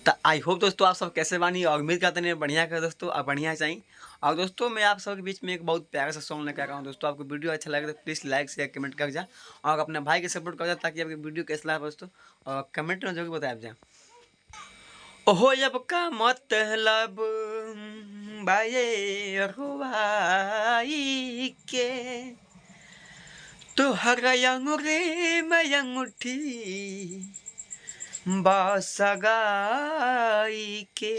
तो I hope दोस्तों आप सब कैसे बानी और उम्मीद करते हैं बढ़िया कर दोस्तों और बढ़िया चाहिए। और दोस्तों मैं आप सबके बीच में एक बहुत प्यारा सा सॉन्ग लेकर आ रहा हूँ दोस्तों। आपको वीडियो अच्छा लगे तो प्लीज़ लाइक शेयर कमेंट कर जा और अपने भाई के सपोर्ट कर जा ताकि आपकी वीडियो कैसा लगा दोस्तों और कमेंट में जो भी बताया जाए। ओहो जब का मतलब बाये अगुवाई के तो हर अंगूरी में अंगूठी बासगाई के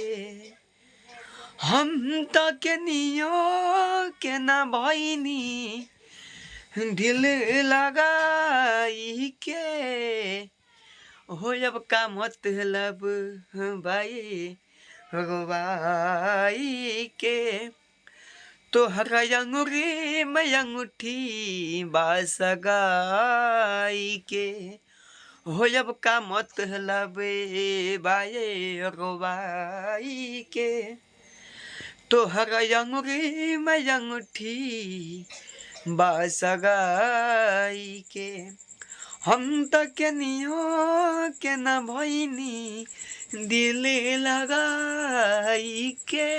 हम तो के नियो के ना भइनी दिल लगाई के हो जब का मतलब भाई गवाई के तो हर अंगूरी में अंगूठी बासगाई के हो जब का मतलब बाये अगवाई के तो हर अंगूरी में अंगूठी बासगाई के हम तो के नियो के न भइनी दिल लगाई के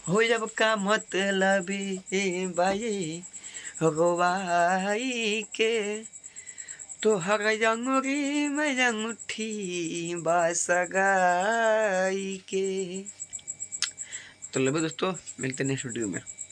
हो जब का मतलब बाये अगवाई के तो हर अंगूरी में अंगूठी बासगाई के। तो लो दोस्तों मिलते हैं नेक्स्ट वीडियो में।